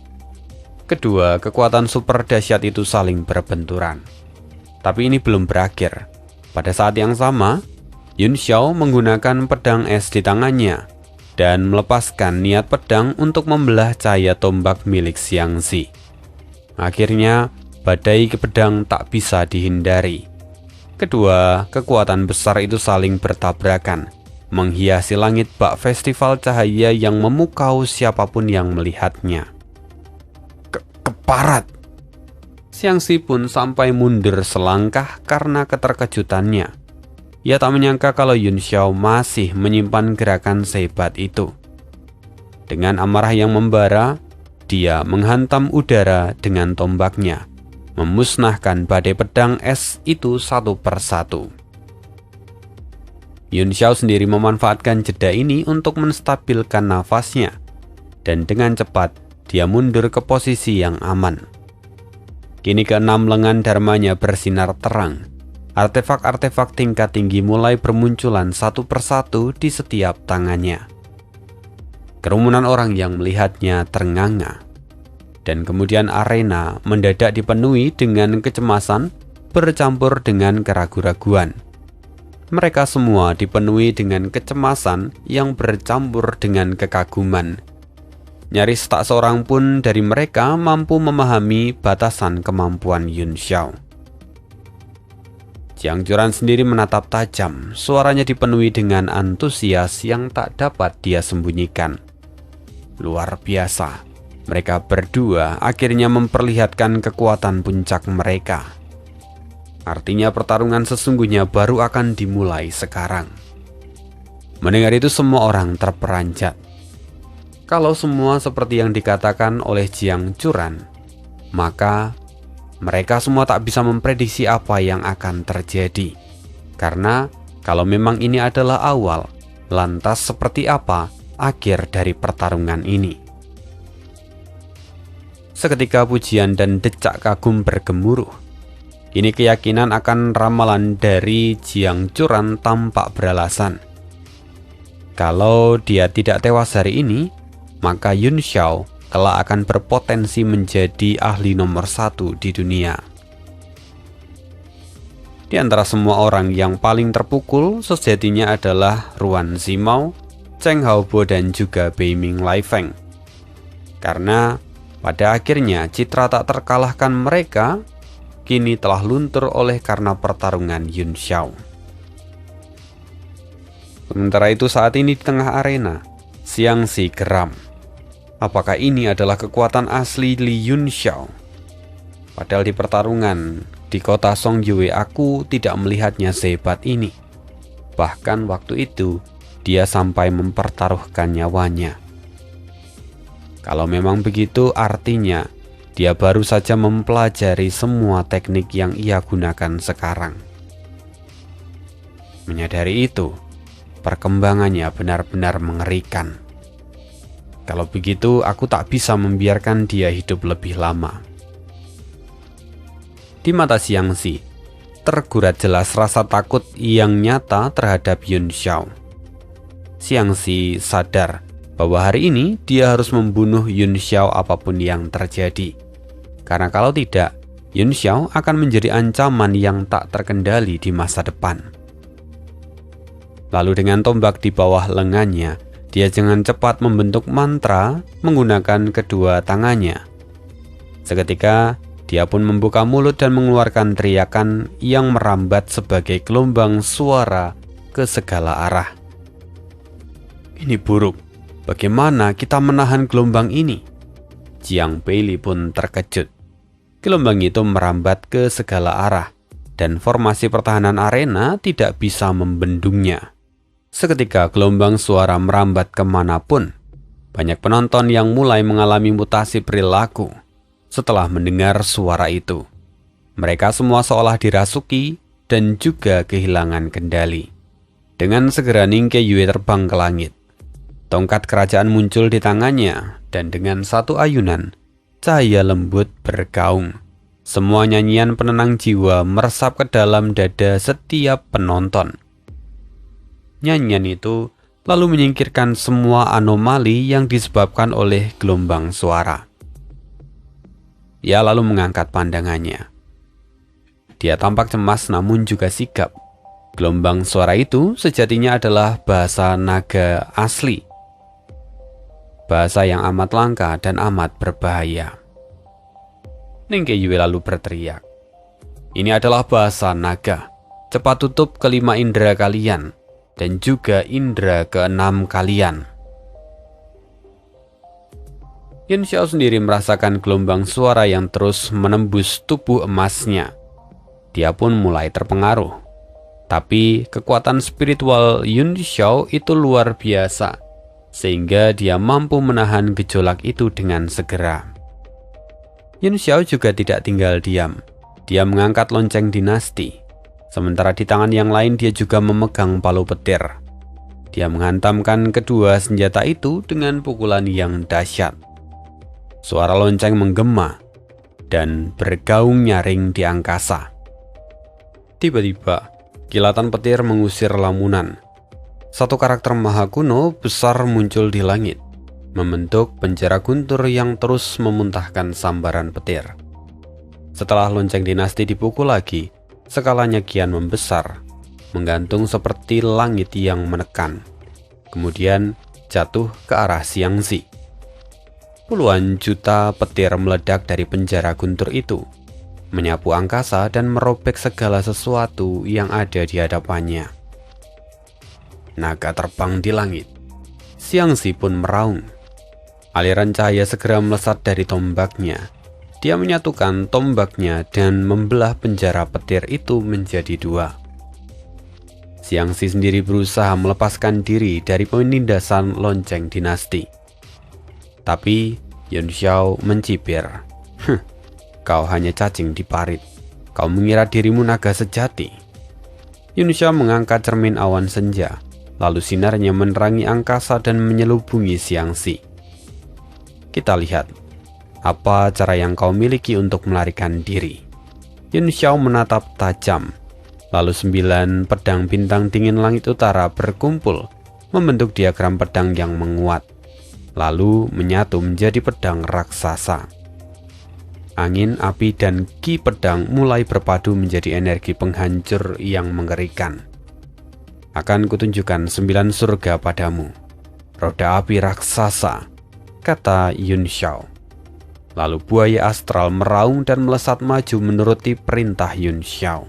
Kedua kekuatan super dahsyat itu saling berbenturan. Tapi ini belum berakhir. Pada saat yang sama, Yun Xiao menggunakan pedang es di tangannya dan melepaskan niat pedang untuk membelah cahaya tombak milik Xiangzi. Akhirnya, badai ke pedang tak bisa dihindari. Kedua kekuatan besar itu saling bertabrakan, menghiasi langit bak festival cahaya yang memukau siapapun yang melihatnya. Keparat! Xiangzi pun sampai mundur selangkah karena keterkejutannya. Ia tak menyangka kalau Yun Xiao masih menyimpan gerakan sehebat itu. Dengan amarah yang membara, dia menghantam udara dengan tombaknya, memusnahkan badai pedang es itu satu persatu. Yun Xiao sendiri memanfaatkan jeda ini untuk menstabilkan nafasnya, dan dengan cepat dia mundur ke posisi yang aman. Kini keenam lengan dharmanya bersinar terang. Artefak-artefak tingkat tinggi mulai bermunculan satu persatu di setiap tangannya. Kerumunan orang yang melihatnya ternganga. Dan kemudian arena mendadak dipenuhi dengan kecemasan bercampur dengan keraguan-raguan. Mereka semua dipenuhi dengan kecemasan yang bercampur dengan kekaguman. Nyaris tak seorang pun dari mereka mampu memahami batasan kemampuan Yun Xiao. Jiang Zuran sendiri menatap tajam, suaranya dipenuhi dengan antusias yang tak dapat dia sembunyikan. Luar biasa, mereka berdua akhirnya memperlihatkan kekuatan puncak mereka. Artinya pertarungan sesungguhnya baru akan dimulai sekarang. Mendengar itu semua orang terperanjat. Kalau semua seperti yang dikatakan oleh Jiang Zuran, maka mereka semua tak bisa memprediksi apa yang akan terjadi. Karena kalau memang ini adalah awal, lantas seperti apa akhir dari pertarungan ini? Seketika pujian dan decak kagum bergemuruh. Kini keyakinan akan ramalan dari Jiang Zuran tampak beralasan. Kalau dia tidak tewas hari ini, maka Yun Xiao kelak akan berpotensi menjadi ahli nomor 1 di dunia. Di antara semua orang yang paling terpukul sejatinya adalah Ruan Zimao, Cheng Haobo dan juga Beiming Laifeng. Karena pada akhirnya citra tak terkalahkan mereka kini telah luntur oleh karena pertarungan Yun Xiao. Sementara itu saat ini di tengah arena, Xiangxi geram. Apakah ini adalah kekuatan asli Li Yun Xiao? Padahal di pertarungan di kota Songyue aku tidak melihatnya sehebat ini. Bahkan waktu itu dia sampai mempertaruhkan nyawanya. Kalau memang begitu artinya dia baru saja mempelajari semua teknik yang ia gunakan sekarang. Menyadari itu, perkembangannya benar-benar mengerikan. Kalau begitu, aku tak bisa membiarkan dia hidup lebih lama. Di mata Xiangxi, tergurat jelas rasa takut yang nyata terhadap Yun Xiao. Xiangxi sadar bahwa hari ini dia harus membunuh Yun Xiao apapun yang terjadi. Karena kalau tidak, Yun Xiao akan menjadi ancaman yang tak terkendali di masa depan. Lalu dengan tombak di bawah lengannya, dia dengan cepat membentuk mantra menggunakan kedua tangannya. Seketika, dia pun membuka mulut dan mengeluarkan teriakan yang merambat sebagai gelombang suara ke segala arah. Ini buruk, bagaimana kita menahan gelombang ini? Jiang Beili pun terkejut. Gelombang itu merambat ke segala arah, dan formasi pertahanan arena tidak bisa membendungnya. Seketika gelombang suara merambat kemanapun, banyak penonton yang mulai mengalami mutasi perilaku setelah mendengar suara itu. Mereka semua seolah dirasuki dan juga kehilangan kendali. Dengan segera Ningke Yue terbang ke langit. Tongkat kerajaan muncul di tangannya, dan dengan satu ayunan, cahaya lembut bergaung. Semua nyanyian penenang jiwa meresap ke dalam dada setiap penonton. Nyanyian itu lalu menyingkirkan semua anomali yang disebabkan oleh gelombang suara. Ia lalu mengangkat pandangannya. Dia tampak cemas namun juga sigap. Gelombang suara itu sejatinya adalah bahasa naga asli. Bahasa yang amat langka dan amat berbahaya. Ningke Yue lalu berteriak, "Ini adalah bahasa naga. Cepat tutup kelima indera kalian, dan juga indera keenam kalian." Yun Xiao sendiri merasakan gelombang suara yang terus menembus tubuh emasnya. Dia pun mulai terpengaruh. Tapi kekuatan spiritual Yun Xiao itu luar biasa, sehingga dia mampu menahan gejolak itu dengan segera. Yun Xiao juga tidak tinggal diam. Dia mengangkat lonceng dinasti. Sementara di tangan yang lain dia juga memegang palu petir. Dia menghantamkan kedua senjata itu dengan pukulan yang dahsyat. Suara lonceng menggema dan bergaung nyaring di angkasa. Tiba-tiba, kilatan petir mengusir lamunan. Satu karakter maha kuno besar muncul di langit, membentuk penjara guntur yang terus memuntahkan sambaran petir. Setelah lonceng dinasti dipukul lagi, Skalanya kian membesar, menggantung seperti langit yang menekan, kemudian jatuh ke arah Xiangxi. Puluhan juta petir meledak dari penjara guntur itu, menyapu angkasa dan merobek segala sesuatu yang ada di hadapannya. Naga terbang di langit. Xiangxi pun meraung. Aliran cahaya segera melesat dari tombaknya. Dia menyatukan tombaknya dan membelah penjara petir itu menjadi dua. Xiangxi sendiri berusaha melepaskan diri dari penindasan lonceng dinasti. Tapi Yun Xiao mencibir, "Kau hanya cacing di parit. Kau mengira dirimu naga sejati." Yun Xiao mengangkat cermin awan senja, lalu sinarnya menerangi angkasa dan menyelubungi Xiangxi. Kita lihat. Apa cara yang kau miliki untuk melarikan diri? Yun Xiao menatap tajam. Lalu 9 pedang bintang dingin langit utara berkumpul, membentuk diagram pedang yang menguat. Lalu menyatu menjadi pedang raksasa. Angin, api, dan ki pedang mulai berpadu menjadi energi penghancur yang mengerikan. Akan kutunjukkan 9 surga padamu. Roda api raksasa, kata Yun Xiao. Lalu buaya astral meraung dan melesat maju menuruti perintah Yun Xiao.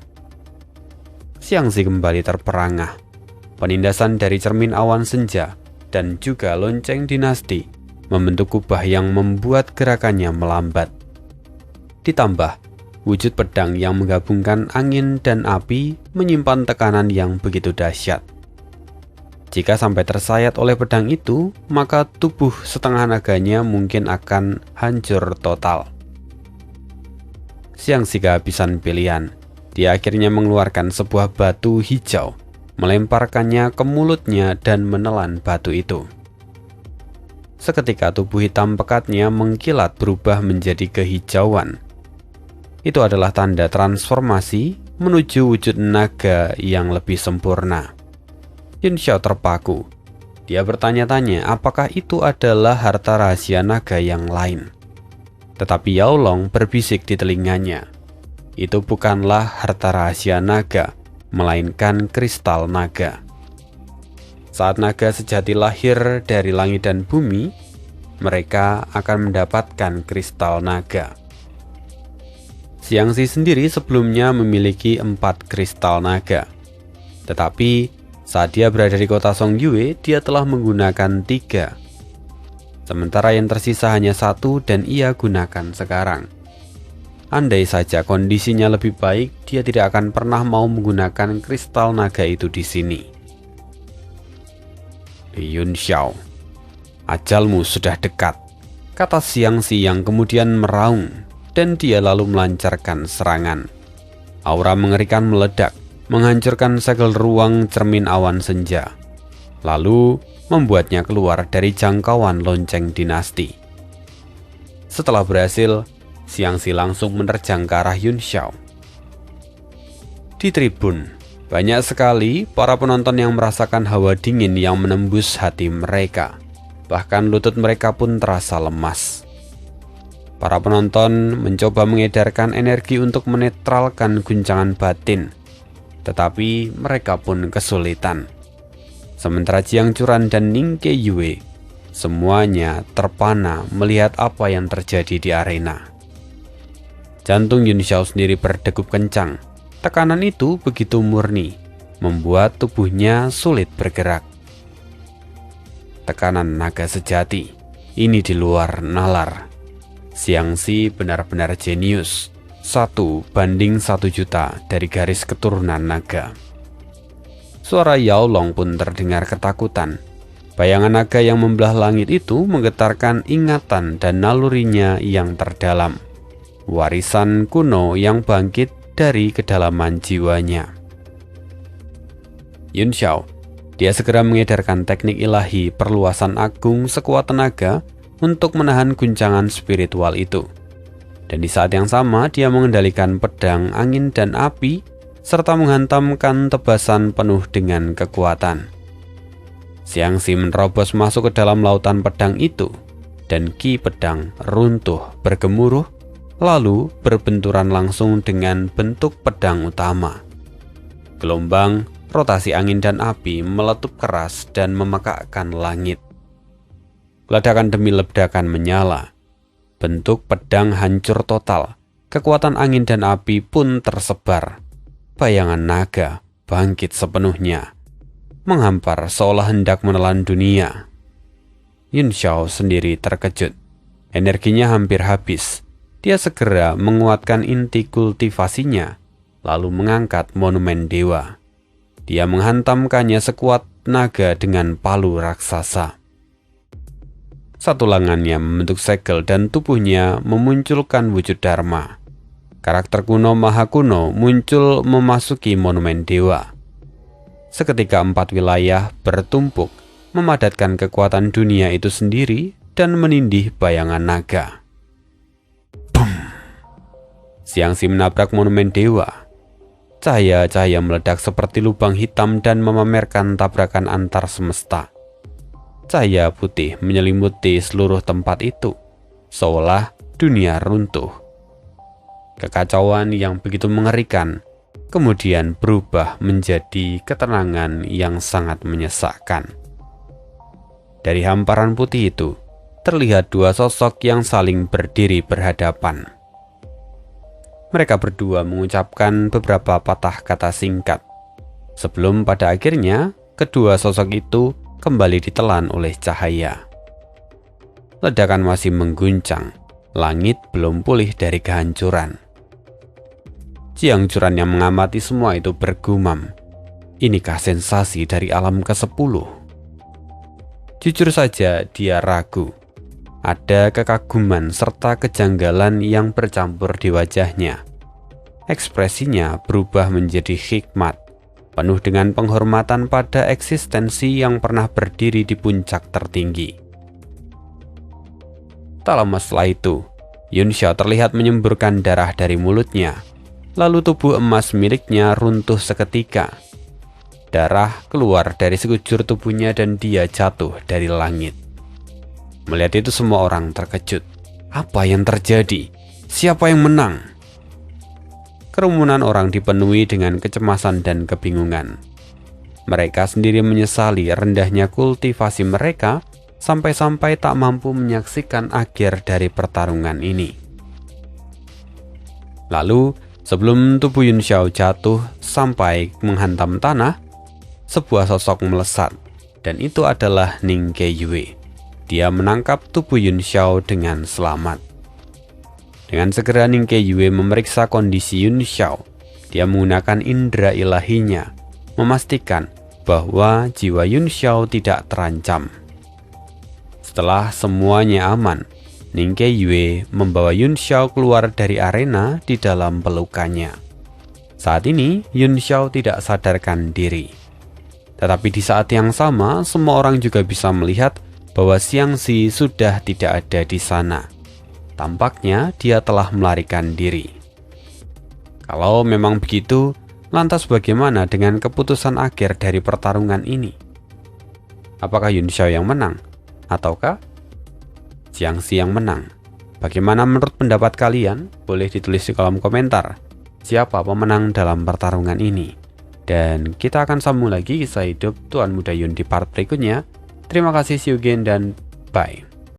Xiangxi kembali terperangah. Penindasan dari cermin awan senja dan juga lonceng dinasti membentuk kubah yang membuat gerakannya melambat. Ditambah, wujud pedang yang menggabungkan angin dan api menyimpan tekanan yang begitu dahsyat. Jika sampai tersayat oleh pedang itu, maka tubuh setengah naganya mungkin akan hancur total. Xiangxi kehabisan pilihan. Dia akhirnya mengeluarkan sebuah batu hijau, melemparkannya ke mulutnya dan menelan batu itu. Seketika tubuh hitam pekatnya mengkilat berubah menjadi kehijauan. Itu adalah tanda transformasi menuju wujud naga yang lebih sempurna. Yun Xiao terpaku. Dia bertanya-tanya apakah itu adalah harta rahasia naga yang lain. Tetapi Yao Long berbisik di telinganya. Itu bukanlah harta rahasia naga, melainkan kristal naga. Saat naga sejati lahir dari langit dan bumi, mereka akan mendapatkan kristal naga. Xiangxi sendiri sebelumnya memiliki 4 kristal naga. Tetapi saat dia berada di kota Songyue, dia telah menggunakan 3. Sementara yang tersisa hanya 1 dan ia gunakan sekarang. Andai saja kondisinya lebih baik, dia tidak akan pernah mau menggunakan kristal naga itu di sini. Yun Xiao, ajalmu sudah dekat, kata Xiangxi yang kemudian meraung, dan dia lalu melancarkan serangan. Aura mengerikan meledak, menghancurkan segel ruang cermin awan senja, lalu membuatnya keluar dari jangkauan lonceng dinasti. Setelah berhasil, Xiangxi langsung menerjang ke arah Yun Xiao. Di tribun, banyak sekali para penonton yang merasakan hawa dingin yang menembus hati mereka. Bahkan lutut mereka pun terasa lemas. Para penonton mencoba mengedarkan energi untuk menetralkan guncangan batin, tetapi mereka pun kesulitan. Sementara Jiang Churan dan Ning Keiyue semuanya terpana melihat apa yang terjadi di arena. Jantung Yun Xiao sendiri berdegup kencang. Tekanan itu begitu murni, membuat tubuhnya sulit bergerak. Tekanan naga sejati, ini di luar nalar. Xiangxi benar-benar jenius. 1:1 juta dari garis keturunan naga. Suara Yao Long pun terdengar ketakutan. Bayangan naga yang membelah langit itu menggetarkan ingatan dan nalurinya yang terdalam. Warisan kuno yang bangkit dari kedalaman jiwanya. Yun Xiao, dia segera mengedarkan teknik ilahi perluasan agung sekuat tenaga untuk menahan guncangan spiritual itu. Dan di saat yang sama dia mengendalikan pedang angin dan api serta menghantamkan tebasan penuh dengan kekuatan. Xiangxi menerobos masuk ke dalam lautan pedang itu, dan ki pedang runtuh bergemuruh lalu berbenturan langsung dengan bentuk pedang utama. Gelombang, rotasi angin dan api meletup keras dan memekakkan langit. Ledakan demi ledakan menyala. Bentuk pedang hancur total. Kekuatan angin dan api pun tersebar. Bayangan naga bangkit sepenuhnya, menghampar seolah hendak menelan dunia. Yun Xiao sendiri terkejut. Energinya hampir habis. Dia segera menguatkan inti kultivasinya, lalu mengangkat monumen dewa. Dia menghantamkannya sekuat naga dengan palu raksasa. Satu lengannya membentuk segel dan tubuhnya memunculkan wujud Dharma. Karakter kuno Maha Kuno muncul memasuki monumen dewa. Seketika 4 wilayah bertumpuk, memadatkan kekuatan dunia itu sendiri dan menindih bayangan naga. Boom! Xiangxi menabrak monumen dewa. Cahaya-cahaya meledak seperti lubang hitam dan memamerkan tabrakan antar semesta. Cahaya putih menyelimuti seluruh tempat itu, seolah dunia runtuh. Kekacauan yang begitu mengerikan kemudian berubah menjadi ketenangan yang sangat menyesakkan. Dari hamparan putih itu, terlihat 2 sosok yang saling berdiri berhadapan. Mereka berdua mengucapkan beberapa patah kata singkat, sebelum pada akhirnya kedua sosok itu kembali ditelan oleh cahaya. Ledakan masih mengguncang, langit belum pulih dari kehancuran. Jiang Juran yang mengamati semua itu bergumam, inikah sensasi dari alam ke-10? Jujur saja dia ragu. Ada kekaguman serta kejanggalan yang bercampur di wajahnya. Ekspresinya berubah menjadi hikmat, penuh dengan penghormatan pada eksistensi yang pernah berdiri di puncak tertinggi. Tak lama setelah itu, Yun Xiao terlihat menyemburkan darah dari mulutnya, lalu tubuh emas miliknya runtuh seketika. Darah keluar dari sekujur tubuhnya dan dia jatuh dari langit. Melihat itu semua orang terkejut. Apa yang terjadi? Siapa yang menang? Kerumunan orang dipenuhi dengan kecemasan dan kebingungan. Mereka sendiri menyesali rendahnya kultivasi mereka sampai-sampai tak mampu menyaksikan akhir dari pertarungan ini. Lalu, sebelum tubuh Yun Xiao jatuh sampai menghantam tanah, sebuah sosok melesat, dan itu adalah Ning Keiyue. Dia menangkap tubuh Yun Xiao dengan selamat. Dengan segera Ning Keiyue memeriksa kondisi Yun Xiao. Dia menggunakan indera ilahinya, memastikan bahwa jiwa Yun Xiao tidak terancam. Setelah semuanya aman, Ning Keiyue membawa Yun Xiao keluar dari arena di dalam pelukannya. Saat ini, Yun Xiao tidak sadarkan diri. Tetapi di saat yang sama, semua orang juga bisa melihat bahwa Xiangxi sudah tidak ada di sana. Tampaknya dia telah melarikan diri. Kalau memang begitu, lantas bagaimana dengan keputusan akhir dari pertarungan ini? Apakah Yun Xiao yang menang? Ataukah Xiangxi yang menang? Bagaimana menurut pendapat kalian? Boleh ditulis di kolom komentar. Siapa pemenang dalam pertarungan ini? Dan kita akan sambung lagi kisah hidup Tuan Muda Yun di part berikutnya. Terima kasih, see you again, dan bye.